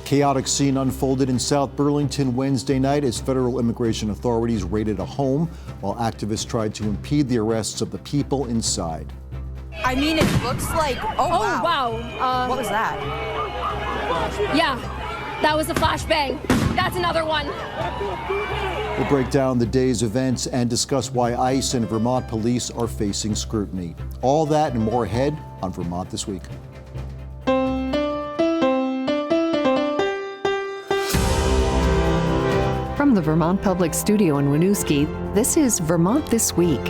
chaotic scene unfolded in South Burlington Wednesday night as federal immigration authorities raided a home while activists tried to impede the arrests of the people inside. I mean, it looks like, wow. What was that? Yeah, that was a flashbang. That's another one. We'll break down the day's events and discuss why ICE and Vermont Police are facing scrutiny. All that and more ahead on Vermont This Week. From the Vermont Public Studio in Winooski, this is Vermont This Week.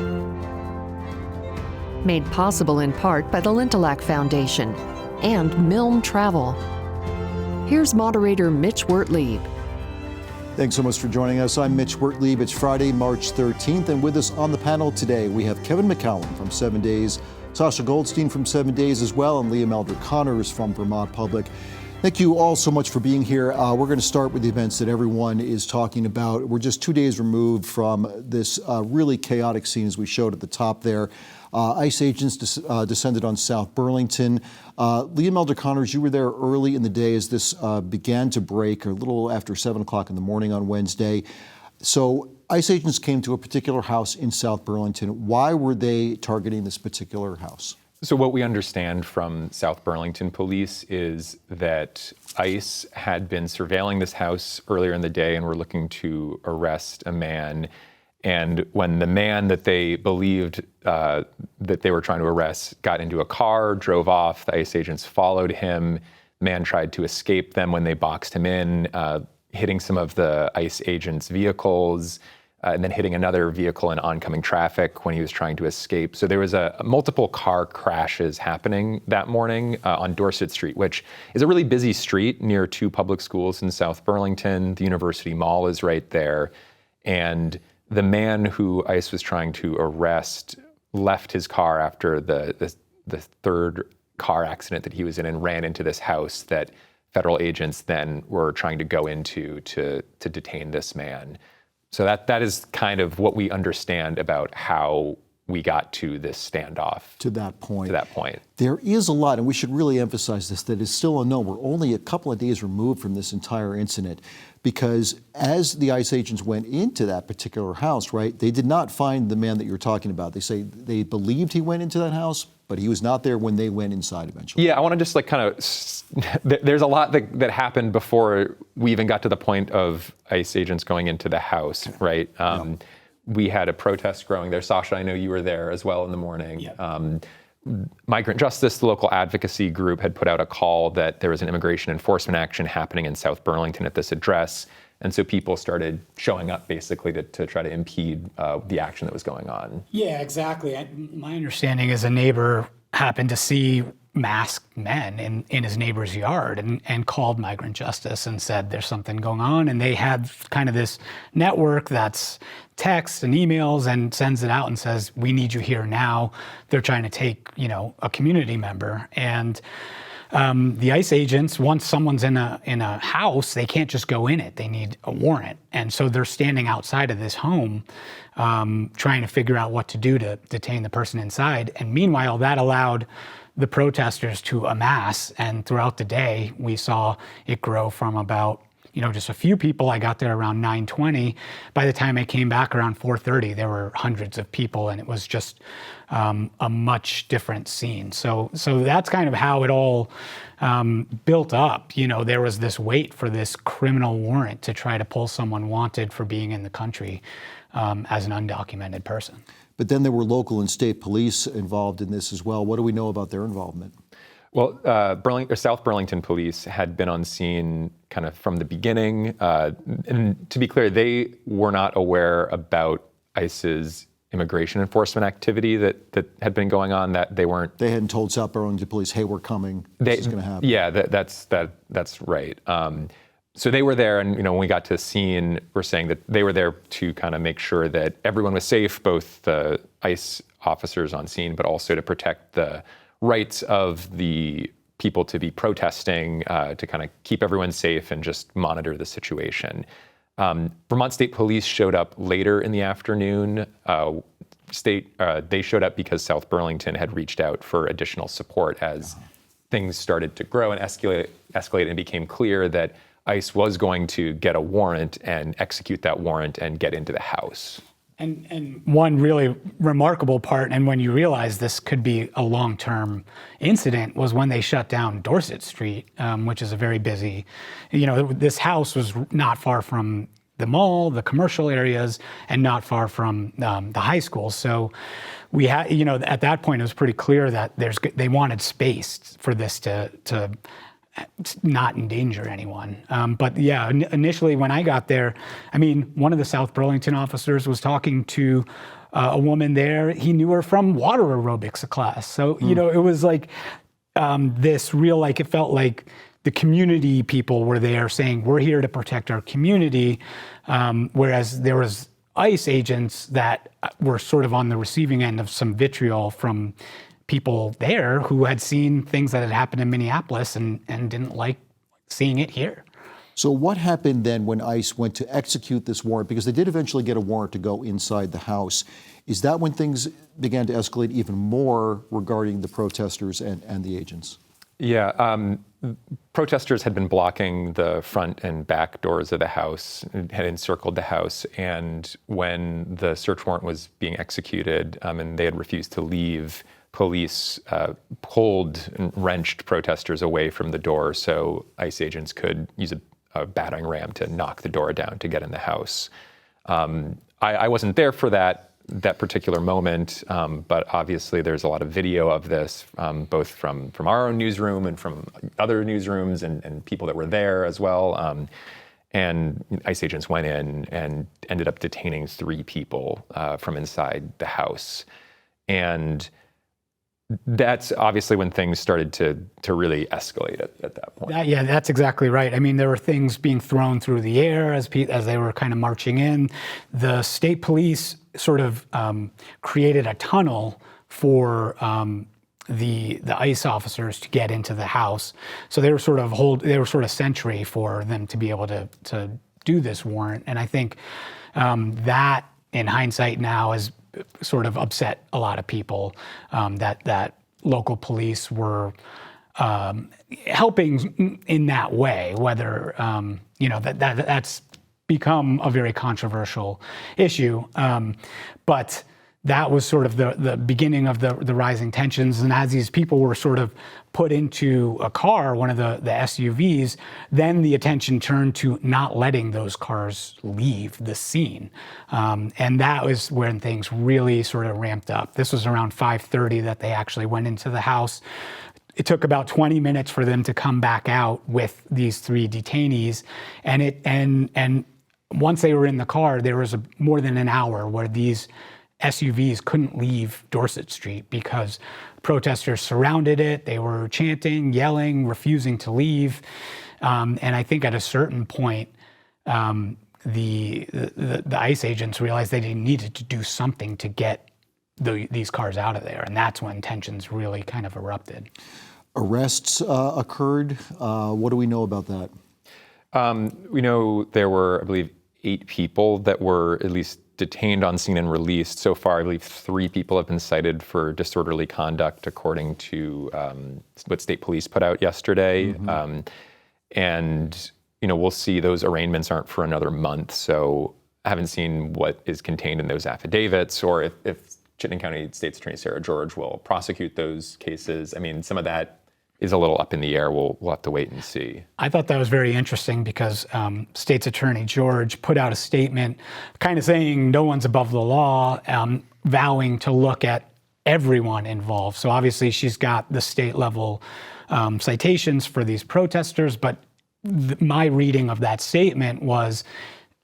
Made possible in part by the Lintelak Foundation and Milne Travel. Here's Moderator Mitch Wertlieb. Thanks so much for joining us. I'm Mitch Wertlieb. It's Friday, March 13th, and with us on the panel today, we have Kevin McCallum from 7 Days, Sasha Goldstein from 7 Days as well, and Liam Elder-Connors from Vermont Public. Thank you all so much for being here. We're going to start with the events that everyone is talking about. We're just 2 days removed from this really chaotic scene, as we showed at the top there. ICE agents descended on South Burlington. Liam Elder-Connors, you were there early in the day as this began to break, a little after 7 o'clock in the morning on Wednesday. So ICE agents came to a particular house in South Burlington. Why were they targeting this particular house? So what we understand from South Burlington police is that ICE had been surveilling this house earlier in the day and were looking to arrest a man. And when the man that they believed that they were trying to arrest got into a car, drove off, the ICE agents followed him. Man tried to escape them when they boxed him in, hitting some of the ICE agents' vehicles, and then hitting another vehicle in oncoming traffic when he was trying to escape. So there was multiple car crashes happening that morning on Dorset Street, which is a really busy street near 2 public schools in South Burlington. The University Mall is right there. And the man who ICE was trying to arrest left his car after the third car accident that he was in and ran into this house that federal agents then were trying to go into to detain this man. So that is kind of what we understand about how we got to this standoff. To that point. There is a lot, and we should really emphasize this, that is still unknown. We're only a couple of days removed from this entire incident because as the ICE agents went into that particular house, right, they did not find the man that you're talking about. They say they believed he went into that house, but he was not there when they went inside eventually. Yeah, I want to just there's a lot that happened before we even got to the point of ICE agents going into the house, okay. Right? Yeah. We had a protest growing there. Sasha, I know you were there as well in the morning. Yeah. Migrant Justice, the local advocacy group, had put out a call that there was an immigration enforcement action happening in South Burlington at this address. And so people started showing up basically to try to impede the action that was going on. Yeah, exactly. My understanding is a neighbor happened to see masked men in his neighbor's yard and called Migrant Justice and said there's something going on. And they had kind of this network that's texts and emails and sends it out and says, we need you here now. They're trying to take, a community member. And the ICE agents, once someone's in a house, they can't just go in it. They need a warrant. And so they're standing outside of this home trying to figure out what to do to detain the person inside. And meanwhile, that allowed the protesters to amass. And throughout the day, we saw it grow from about just a few people. I got there around 9:20. By the time I came back around 4:30, there were hundreds of people, and it was just a much different scene. So that's kind of how it all built up. There was this wait for this criminal warrant to try to pull someone wanted for being in the country as an undocumented person. But then there were local and state police involved in this as well. What do we know about their involvement? Well, South Burlington police had been on scene kind of from the beginning. And to be clear, they were not aware about ICE's immigration enforcement activity that had been going on. That they weren't. They hadn't told South Burlington police, "Hey, we're coming. This is going to happen." Yeah, that's right. So they were there, and when we got to the scene, we're saying that they were there to kind of make sure that everyone was safe, both the ICE officers on scene, but also to protect the rights of the people to be protesting, to kind of keep everyone safe and just monitor the situation. Vermont State Police showed up later in the afternoon. They showed up because South Burlington had reached out for additional support as things started to grow and escalate, and it became clear that ICE was going to get a warrant and execute that warrant and get into the house. And one really remarkable part, and when you realize this could be a long-term incident, was when they shut down Dorset Street, which is a very busy, this house was not far from the mall, the commercial areas, and not far from the high school. So we had, at that point, it was pretty clear that they wanted space for this to not endanger anyone. But yeah, initially when I got there, one of the South Burlington officers was talking to a woman there. He knew her from water aerobics class. So, it was like this real, it felt like the community people were there saying, we're here to protect our community. Whereas there was ICE agents that were sort of on the receiving end of some vitriol from people there who had seen things that had happened in Minneapolis and didn't like seeing it here. So what happened then when ICE went to execute this warrant? Because they did eventually get a warrant to go inside the house. Is that when things began to escalate even more regarding the protesters and the agents? Yeah, protesters had been blocking the front and back doors of the house, had encircled the house, and when the search warrant was being executed and they had refused to leave, police pulled and wrenched protesters away from the door so ICE agents could use a battering ram to knock the door down to get in the house. I wasn't there for that particular moment, but obviously there's a lot of video of this, both from our own newsroom and from other newsrooms and people that were there as well. And ICE agents went in and ended up detaining 3 people from inside the house. And that's obviously when things started to really escalate at that point. Yeah, that's exactly right. There were things being thrown through the air as they were kind of marching in. The state police sort of created a tunnel for the ICE officers to get into the house. So they were sort of sentry for them to be able to do this warrant. And I think that, in hindsight now, has sort of upset a lot of people, that local police were helping in that way, whether, that's become a very controversial issue. But that was sort of the beginning of the rising tensions. And as these people were sort of put into a car, one of the SUVs, then the attention turned to not letting those cars leave the scene. And that was when things really sort of ramped up. This was around 5:30 that they actually went into the house. It took about 20 minutes for them to come back out with these 3 detainees. And once they were in the car, there was more than an hour where these SUVs couldn't leave Dorset Street because protesters surrounded it. They were chanting, yelling, refusing to leave. And I think at a certain point, the ICE agents realized they needed to do something to get these cars out of there. And that's when tensions really kind of erupted. Arrests occurred. What do we know about that? We know there were, I believe, 8 people that were at least detained on scene and released. So far, I believe 3 people have been cited for disorderly conduct, according to what state police put out yesterday. Mm-hmm. And we'll see. Those arraignments aren't for another month, so I haven't seen what is contained in those affidavits, or if Chittenden County State's Attorney Sarah George will prosecute those cases. Some of that is a little up in the air. We'll have to wait and see. I thought that was very interesting because State's Attorney George put out a statement kind of saying no one's above the law, vowing to look at everyone involved. So obviously she's got the state level citations for these protesters, but my reading of that statement was,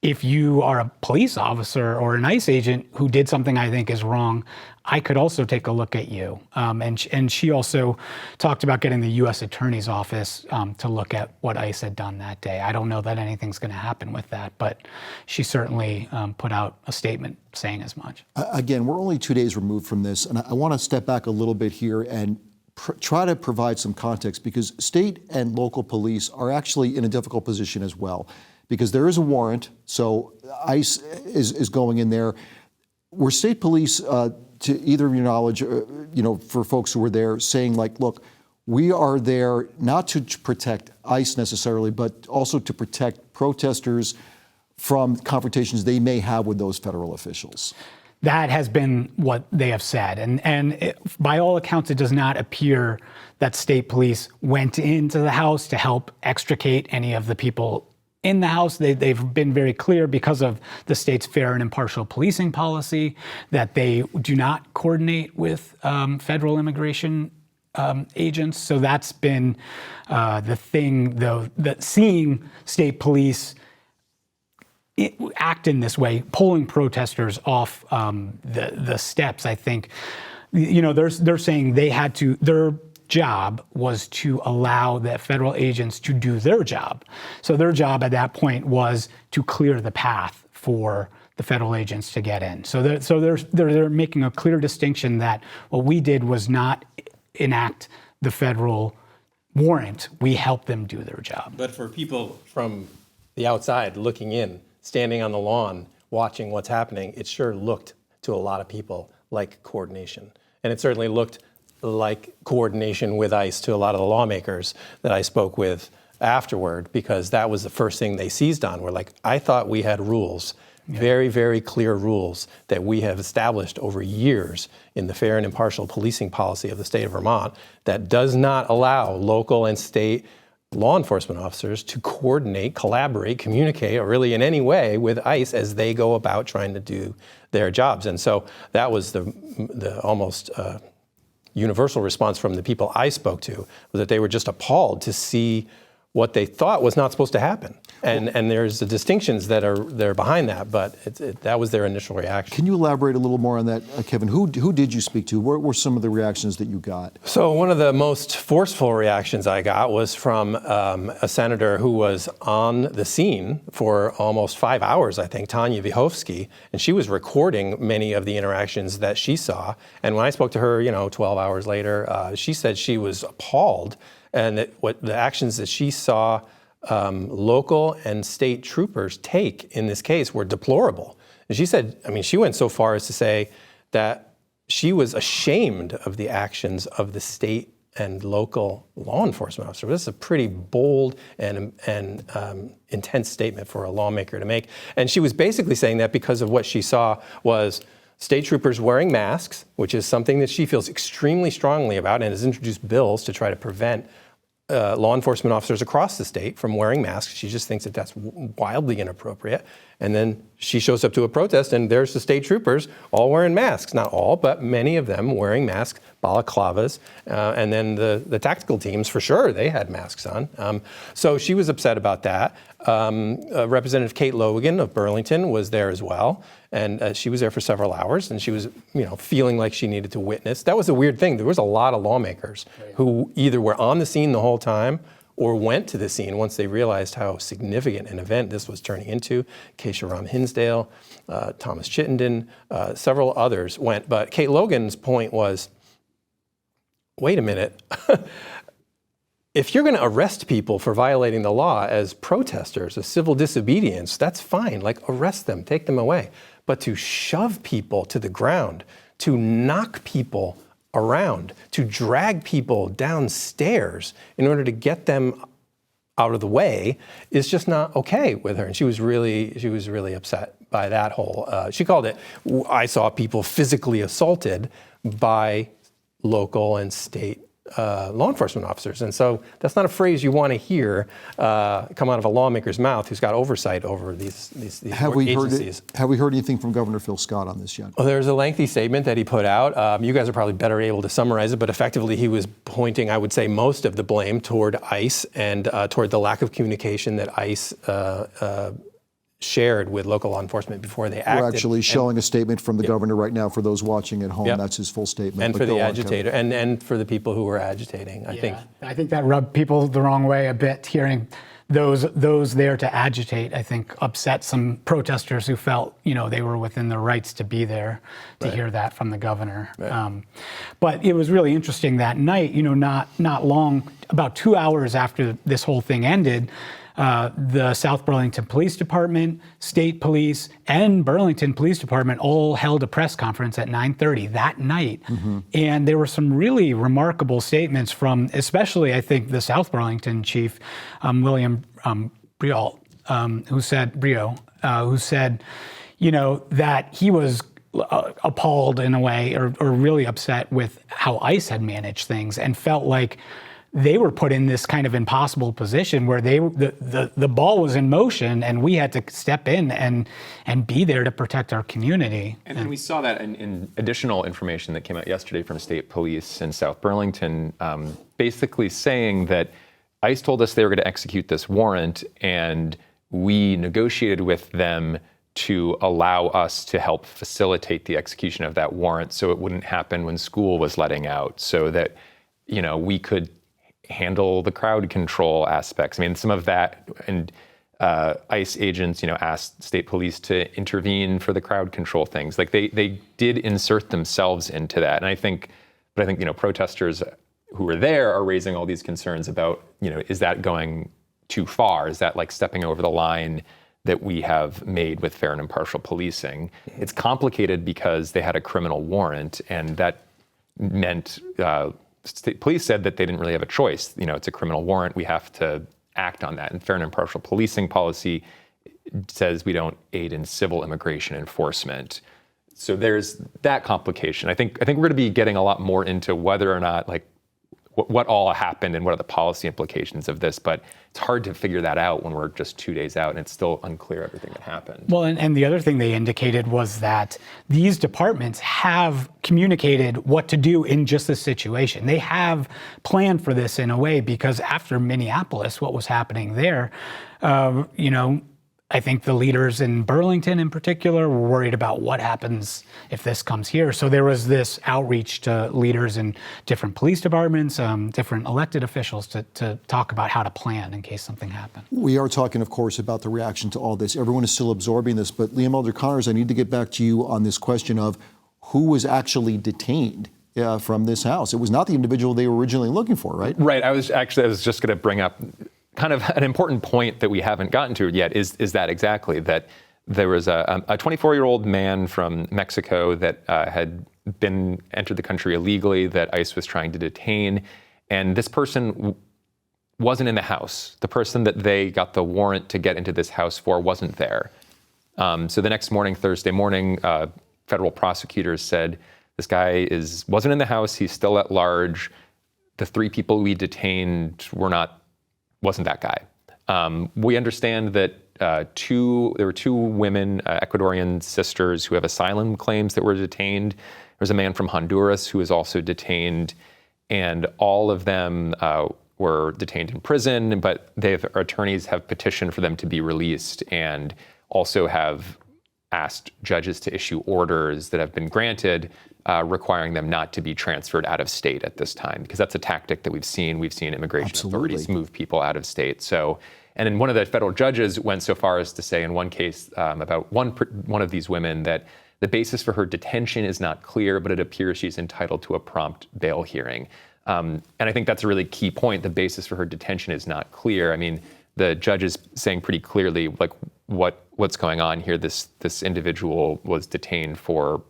if you are a police officer or an ICE agent who did something I think is wrong, I could also take a look at you. And she also talked about getting the U.S. Attorney's Office to look at what ICE had done that day. I don't know that anything's going to happen with that, but she certainly put out a statement saying as much. Again, we're only 2 days removed from this, and I want to step back a little bit here and try to provide some context, because state and local police are actually in a difficult position as well, because there is a warrant, so ICE is going in there. Were state police, to either of your knowledge, for folks who were there, saying like, look, we are there not to protect ICE necessarily, but also to protect protesters from confrontations they may have with those federal officials. That has been what they have said. And by all accounts, it does not appear that state police went into the house to help extricate any of the people in the house. They've been very clear, because of the state's fair and impartial policing policy, that they do not coordinate with federal immigration agents. So that's been the thing, though, that seeing state police act in this way, pulling protesters off the steps, I think, they're saying their job was to allow the federal agents to do their job. So their job at that point was to clear the path for the federal agents to get in. So they're making a clear distinction that what we did was not enact the federal warrant. We helped them do their job. But for people from the outside looking in, standing on the lawn, watching what's happening, it sure looked to a lot of people like coordination. And it certainly looked like coordination with ICE to a lot of the lawmakers that I spoke with afterward, because that was the first thing they seized on. We're like, I thought we had rules, very, very clear rules that we have established over years in the fair and impartial policing policy of the state of Vermont that does not allow local and state law enforcement officers to coordinate, collaborate, communicate, or really in any way with ICE as they go about trying to do their jobs. And so that was the almost universal response from the people I spoke to, was that they were just appalled to see what they thought was not supposed to happen. And there's the distinctions that are behind that, but that was their initial reaction. Can you elaborate a little more on that, Kevin? Who did you speak to? What were some of the reactions that you got? So one of the most forceful reactions I got was from a senator who was on the scene for almost 5 hours, I think, Tanya Vyhovsky, and she was recording many of the interactions that she saw. And when I spoke to her, 12 hours later, she said she was appalled, and that what the actions that she saw local and state troopers take in this case were deplorable. And she said, she went so far as to say that she was ashamed of the actions of the state and local law enforcement officers. This is a pretty bold and intense statement for a lawmaker to make. And she was basically saying that because of what she saw was state troopers wearing masks, which is something that she feels extremely strongly about and has introduced bills to try to prevent law enforcement officers across the state from wearing masks. She just thinks that that's wildly inappropriate. And then she shows up to a protest and there's the state troopers all wearing masks. Not all, but many of them wearing masks, balaclavas. And then the tactical teams, for sure, they had masks on. So she was upset about that. Representative Kate Logan of Burlington was there as well. And she was there for several hours, and she was, feeling like she needed to witness. That was a weird thing. There was a lot of lawmakers who either were on the scene the whole time or went to the scene once they realized how significant an event this was turning into. Keisha Ram Hinsdale, Thomas Chittenden, several others went. But Kate Logan's point was, wait a minute. If you're going to arrest people for violating the law as protesters, as civil disobedience, that's fine. Arrest them, take them away. But to shove people to the ground, to knock people around, to drag people downstairs in order to get them out of the way is just not okay with her. And she was really upset by that whole, she called it, I saw people physically assaulted by local and state law enforcement officers. And so that's not a phrase you want to hear come out of a lawmaker's mouth who's got oversight over these agencies. Have we heard anything from Governor Phil Scott on this yet? Well, there's a lengthy statement that he put out. You guys are probably better able to summarize it, but effectively he was pointing, I would say, most of the blame toward ICE and toward the lack of communication that ICE shared with local law enforcement before they acted. We're actually showing a statement from the governor right now for those watching at home. That's his full statement. And for the agitator, and for the people who were agitating, I think. I think that rubbed people the wrong way a bit, hearing those there to agitate, I think, upset some protesters who felt, they were within their rights to be there to hear that from the governor. Right. But it was really interesting that night, not long, about 2 hours after this whole thing ended, The South Burlington Police Department, State Police, and Burlington Police Department all held a press conference at 9:30 that night. And there were some really remarkable statements from, especially, I think, the South Burlington chief, William Briot, who said, you know, that he was appalled in a way, or really upset with how ICE had managed things, and felt like they were put in this kind of impossible position where the ball was in motion, and we had to step in and be there to protect our community. And then we saw that in additional information that came out yesterday from state police in South Burlington, basically saying that ICE told us they were going to execute this warrant, and we negotiated with them to allow us to help facilitate the execution of that warrant so it wouldn't happen when school was letting out, so that, you know, we could handle the crowd control aspects. I mean, some of that, and ICE agents, you know, asked state police to intervene for the crowd control things. Like they did insert themselves into that. And I think, you know, protesters who were there are raising all these concerns about, you know, is that going too far? Is that like stepping over the line that we have made with fair and impartial policing? It's complicated because they had a criminal warrant, and that meant state police said that they didn't really have a choice. You know, it's a criminal warrant. We have to act on that. And fair and impartial policing policy says we don't aid in civil immigration enforcement. So there's that complication. I think we're going to be getting a lot more into whether or not, like, what all happened and what are the policy implications of this, but it's hard to figure that out when we're just 2 days out and it's still unclear everything that happened. Well, and the other thing they indicated was that these departments have communicated what to do in just this situation. They have planned for this in a way, because after Minneapolis, what was happening there, you know, I think the leaders in Burlington in particular were worried about what happens if this comes here. So there was this outreach to leaders in different police departments, different elected officials to talk about how to plan in case something happened. We are talking, of course, about the reaction to all this. Everyone is still absorbing this, but Liam Elder Connors, I need to get back to you on this question of who was actually detained from this house. It was not the individual they were originally looking for, right? Right. I was just going to bring up kind of an important point that we haven't gotten to yet is that exactly, that there was a 24-year-old man from Mexico that had entered the country illegally that ICE was trying to detain. And this person wasn't in the house. The person that they got the warrant to get into this house for wasn't there. So the next morning, Thursday morning, federal prosecutors said, this guy wasn't in the house. He's still at large. The 3 people we detained wasn't that guy. We understand that there were 2 women, Ecuadorian sisters, who have asylum claims that were detained. There's a man from Honduras who was also detained, and all of them were detained in prison, but their attorneys have petitioned for them to be released, and also have asked judges to issue orders that have been granted requiring them not to be transferred out of state at this time, because that's a tactic that we've seen. We've seen immigration authorities move people out of state. So, and then one of the federal judges went so far as to say in one case about one of these women that the basis for her detention is not clear, but it appears she's entitled to a prompt bail hearing. And I think that's a really key point. The basis for her detention is not clear. I mean, the judge is saying pretty clearly, like, what's going on here. This individual was detained for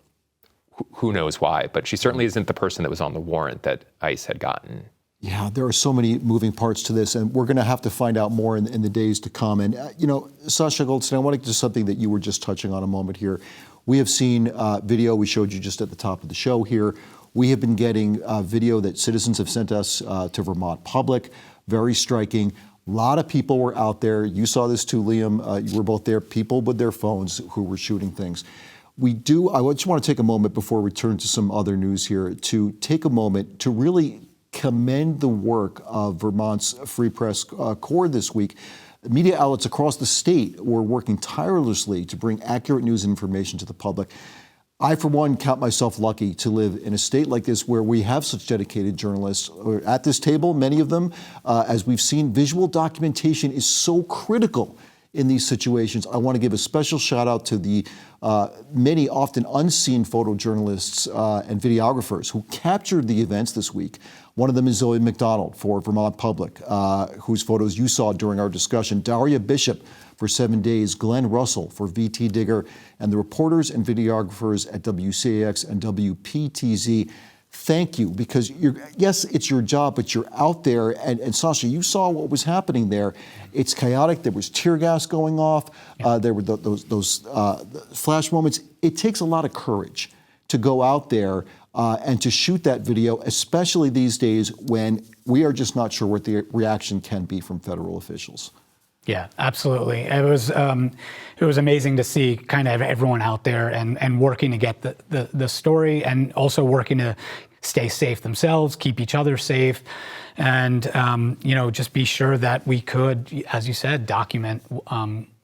who knows why, but she certainly isn't the person that was on the warrant that ICE had gotten. Yeah, there are so many moving parts to this, and we're going to have to find out more in the days to come. And, you know, Sasha Goldstein, I want to get to something that you were just touching on a moment here. We have seen video we showed you just at the top of the show here. We have been getting video that citizens have sent us to Vermont Public, very striking. A lot of people were out there. You saw this too, Liam. You were both there, people with their phones who were shooting things. I just want to take a moment before we turn to some other news here to take a moment to really commend the work of Vermont's Free Press Corps this week. Media outlets across the state were working tirelessly to bring accurate news and information to the public. I, for one, count myself lucky to live in a state like this where we have such dedicated journalists. At this table, many of them, as we've seen, visual documentation is so critical in these situations. I want to give a special shout out to the many often unseen photojournalists and videographers who captured the events this week. One of them is Zoe McDonald for Vermont Public, whose photos you saw during our discussion. Daria Bishop for 7 Days, Glenn Russell for VT Digger, and the reporters and videographers at WCAX and WPTZ. Thank you, because yes, it's your job, but you're out there, and Sasha, you saw what was happening there. It's chaotic. There was tear gas going off. There were those flash moments. It takes a lot of courage to go out there and to shoot that video, especially these days when we are just not sure what the reaction can be from federal officials. Yeah, absolutely. It was amazing to see kind of everyone out there and working to get the story, and also working to stay safe themselves, keep each other safe, and just be sure that we could, as you said, document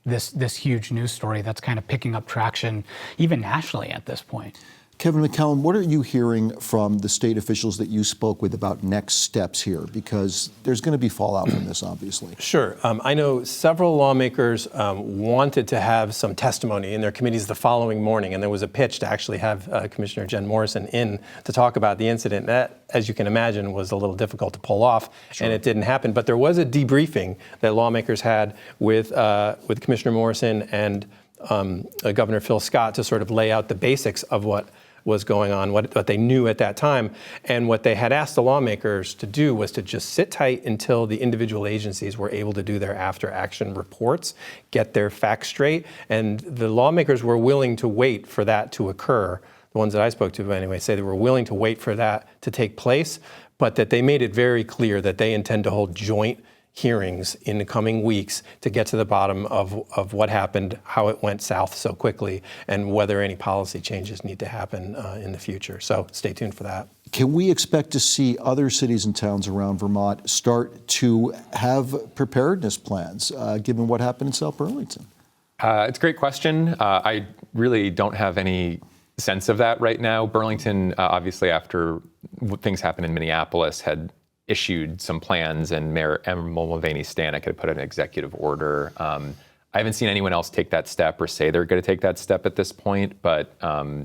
this huge news story that's kind of picking up traction even nationally at this point. Kevin McCallum, what are you hearing from the state officials that you spoke with about next steps here? Because there's going to be fallout from this, obviously. Sure. I know several lawmakers wanted to have some testimony in their committees the following morning, and there was a pitch to actually have Commissioner Jen Morrison in to talk about the incident. That, as you can imagine, was a little difficult to pull off, and it didn't happen. But there was a debriefing that lawmakers had with Commissioner Morrison and Governor Phil Scott to sort of lay out the basics of what was going on, what they knew at that time. And what they had asked the lawmakers to do was to just sit tight until the individual agencies were able to do their after action reports, get their facts straight. And the lawmakers were willing to wait for that to occur. The ones that I spoke to anyway say they were willing to wait for that to take place, but that they made it very clear that they intend to hold joint hearings in the coming weeks to get to the bottom of what happened, how it went south so quickly, and whether any policy changes need to happen in the future. So stay tuned for that. Can we expect to see other cities and towns around Vermont start to have preparedness plans, given what happened in South Burlington? It's a great question. I really don't have any sense of that right now. Burlington, obviously, after things happened in Minneapolis, had issued some plans, and Mayor Emma Mulvaney-Stanek had put an executive order. I haven't seen anyone else take that step or say they're going to take that step at this point, but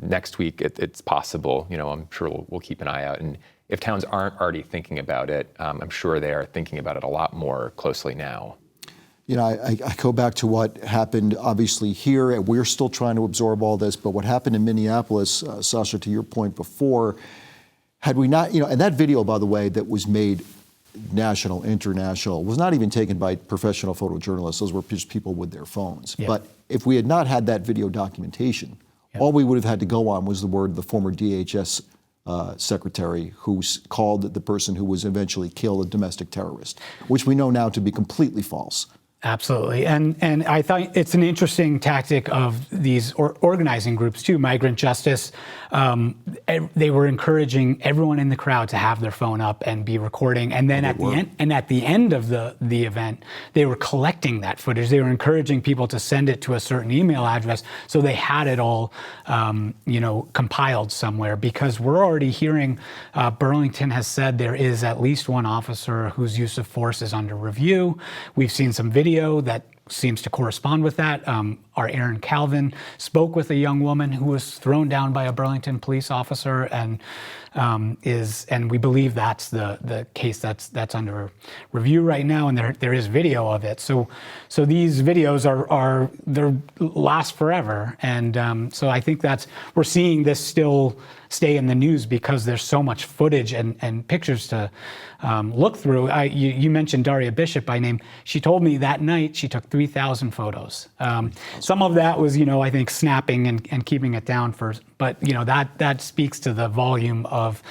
next week it's possible. I'm sure we'll keep an eye out. And if towns aren't already thinking about it, I'm sure they are thinking about it a lot more closely now. I go back to what happened, obviously, here, and we're still trying to absorb all this, but what happened in Minneapolis, Sasha, to your point before, had we not, and that video, by the way, that was made national, international, was not even taken by professional photojournalists. Those were just people with their phones. Yeah. But if we had not had that video documentation, all we would have had to go on was the word of the former DHS secretary who called the person who was eventually killed a domestic terrorist, which we know now to be completely false. Absolutely. And I thought it's an interesting tactic of these organizing groups too, Migrant Justice. They were encouraging everyone in the crowd to have their phone up and be recording. And then at the end of the event, they were collecting that footage. They were encouraging people to send it to a certain email address so they had it all compiled somewhere, because we're already hearing Burlington has said there is at least one officer whose use of force is under review. We've seen some video that seems to correspond with that. Our Aaron Calvin spoke with a young woman who was thrown down by a Burlington police officer, and we believe that's the case that's under review right now, and there is video of it. So these videos they last forever, and so I think we're seeing this still stay in the news because there's so much footage and pictures to look through. You mentioned Daria Bishop by name. She told me that night she took 3,000 photos. Some of that was, I think, snapping and keeping it down but that speaks to the volume of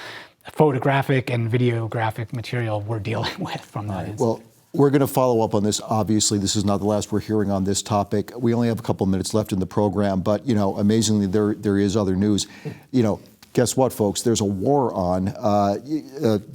photographic and videographic material we're dealing with from that incident. Well, we're going to follow up on this. Obviously, this is not the last we're hearing on this topic. We only have a couple minutes left in the program, but amazingly, there is other news. Guess what, folks? There's a war on.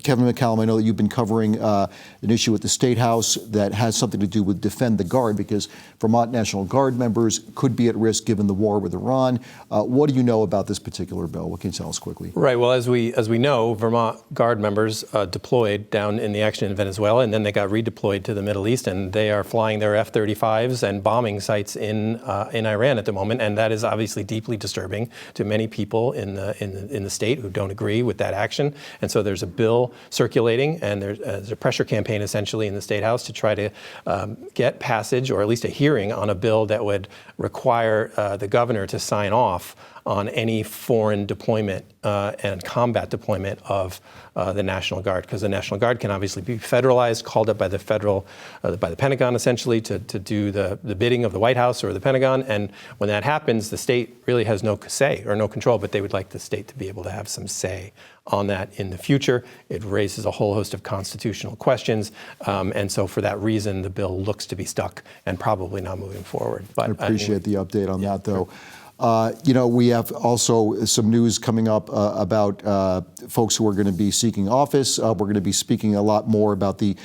Kevin McCallum, I know that you've been covering an issue at the State House that has something to do with Defend the Guard, because Vermont National Guard members could be at risk given the war with Iran. What do you know about this particular bill? What can you tell us quickly? Right. Well, as we know, Vermont Guard members deployed down in the action in Venezuela, and then they got redeployed to the Middle East, and they are flying their F-35s and bombing sites in Iran at the moment, and that is obviously deeply disturbing to many people in the state who don't agree with that action. And so there's a bill circulating, and there's a pressure campaign essentially in the State House to try to get passage, or at least a hearing on a bill that would require the governor to sign off on any foreign deployment and combat deployment of the National Guard, because the National Guard can obviously be federalized, called up by the Pentagon essentially to do the bidding of the White House or the Pentagon. And when that happens, the state really has no say or no control, but they would like the state to be able to have some say on that in the future. It raises a whole host of constitutional questions. And so for that reason, the bill looks to be stuck and probably not moving forward. But I appreciate the update on that, though. We have also some news coming up about folks who are going to be seeking office. We're going to be speaking a lot more about the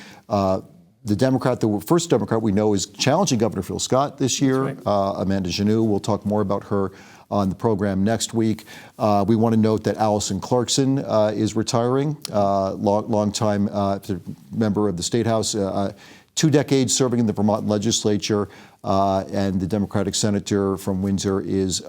Democrat, the first Democrat we know is challenging Governor Phil Scott this year, right. Amanda Janeau. We'll talk more about her on the program next week. We want to note that Allison Clarkson is retiring, longtime member of the State House, 2 decades serving in the Vermont legislature, and the Democratic senator from Windsor is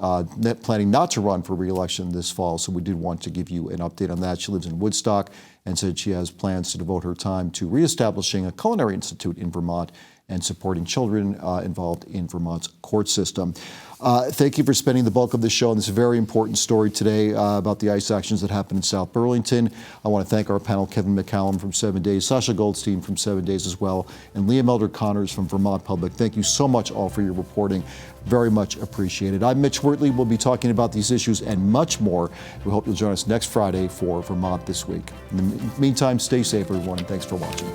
planning not to run for re-election this fall. So we did want to give you an update on that. She lives in Woodstock and said she has plans to devote her time to reestablishing a culinary institute in Vermont and supporting children involved in Vermont's court system. Thank you for spending the bulk of the show on this very important story today about the ICE actions that happened in South Burlington. I want to thank our panel, Kevin McCallum from 7 Days, Sasha Goldstein from 7 Days as well, and Liam Elder-Connors from Vermont Public. Thank you so much all for your reporting. Very much appreciated. I'm Mitch Wertlieb. We'll be talking about these issues and much more. We hope you'll join us next Friday for Vermont This Week. In the meantime, stay safe, everyone, and thanks for watching.